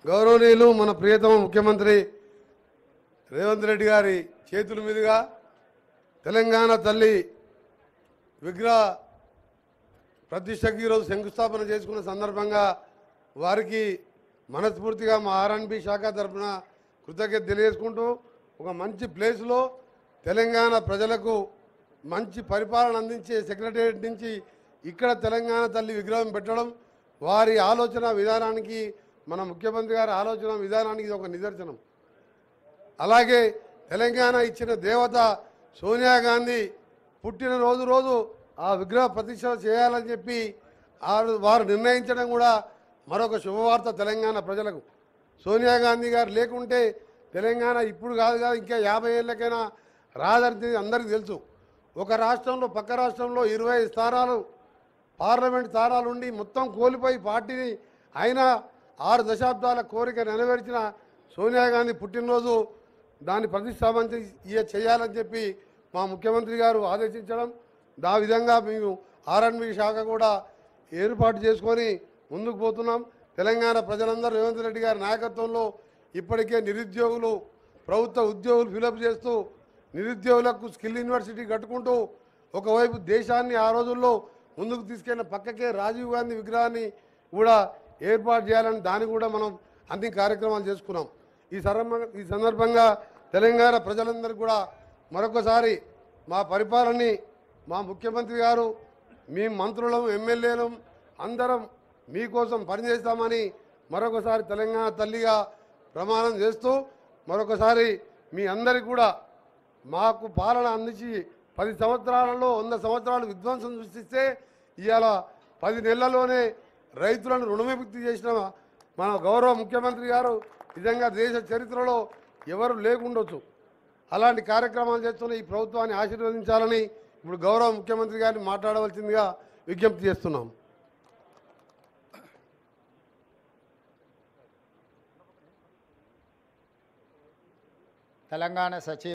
గౌరవనీయులు మన ప్రియతమ ముఖ్యమంత్రి రేవంత్ రెడ్డి గారి చేతుల మీదుగా తెలంగాణ తల్లి విగ్రహ ప్రతిష్టకి ఈరోజు శంకుస్థాపన చేసుకున్న సందర్భంగా వారికి మనస్ఫూర్తిగా మా ఆర్ఎండ్బి శాఖ తరఫున కృతజ్ఞత తెలియజేసుకుంటూ ఒక మంచి ప్లేస్లో తెలంగాణ ప్రజలకు మంచి పరిపాలన అందించే సెక్రటేరియట్ నుంచి ఇక్కడ తెలంగాణ తల్లి విగ్రహం పెట్టడం వారి ఆలోచన విధానానికి మన ముఖ్యమంత్రి గారి ఆలోచన విధానానికి ఇది ఒక నిదర్శనం. అలాగే తెలంగాణ ఇచ్చిన దేవత సోనియా గాంధీ పుట్టినరోజు రోజు ఆ విగ్రహ ప్రతిష్ట చేయాలని చెప్పి వారు నిర్ణయించడం కూడా మరొక శుభవార్త తెలంగాణ ప్రజలకు. సోనియా గాంధీ గారు లేకుంటే తెలంగాణ ఇప్పుడు కాదు ఇంకా 50 ఏళ్ళకైనా రాదని అందరికీ తెలుసు. ఒక రాష్ట్రంలో పక్క రాష్ట్రంలో 20 స్థానాలు పార్లమెంట్ స్థానాలు ఉండి మొత్తం కోల్పోయి పార్టీని అయినా 6 దశాబ్దాల కోరిక నెరవేర్చిన సోనియా గాంధీ పుట్టినరోజు దాన్ని ప్రతిష్టాపన చేయాలని చెప్పి మా ముఖ్యమంత్రి గారు ఆదేశించడం, ఆ విధంగా మేము ఆర్ఎండ్బి శాఖ కూడా ఏర్పాటు చేసుకొని ముందుకు పోతున్నాం. తెలంగాణ ప్రజలందరూ రేవంత్ రెడ్డి గారి నాయకత్వంలో ఇప్పటికే నిరుద్యోగులు ప్రభుత్వ ఉద్యోగులు ఫిలప్ చేస్తూ నిరుద్యోగులకు స్కిల్ యూనివర్సిటీ కట్టుకుంటూ ఒకవైపు దేశాన్ని ఆ రోజుల్లో ముందుకు తీసుకెళ్ళిన పక్కకే రాజీవ్ గాంధీ విగ్రహాన్ని కూడా ఏర్పాటు చేయాలని దాన్ని కూడా మనం అన్ని కార్యక్రమాలు చేసుకున్నాం. ఈ సందర్భంగా తెలంగాణ ప్రజలందరికీ కూడా మరొకసారి మా పరిపాలనని మా ముఖ్యమంత్రి గారు మీ మంత్రులం ఎమ్మెల్యేలం అందరం మీకోసం పనిచేస్తామని మరొకసారి తెలంగాణ తల్లిగా ప్రమాణం చేస్తూ మరొకసారి మీ అందరికీ కూడా మాకు పాలన అందించి 10 సంవత్సరాలలో 100 సంవత్సరాలు విధ్వంసం సృష్టిస్తే ఇవాళ 10 నెలల్లోనే రైతులను రుణవిముక్తి చేసిన మన గౌరవ ముఖ్యమంత్రి గారు నిజంగా దేశ చరిత్రలో ఎవరు లేకుండొచ్చు. అలాంటి కార్యక్రమాలు చేస్తున్న ఈ ప్రభుత్వాన్ని ఆశీర్వదించాలని ఇప్పుడు గౌరవ ముఖ్యమంత్రి గారిని మాట్లాడవలసిందిగా విజ్ఞప్తి చేస్తున్నాం. తెలంగాణ సచివ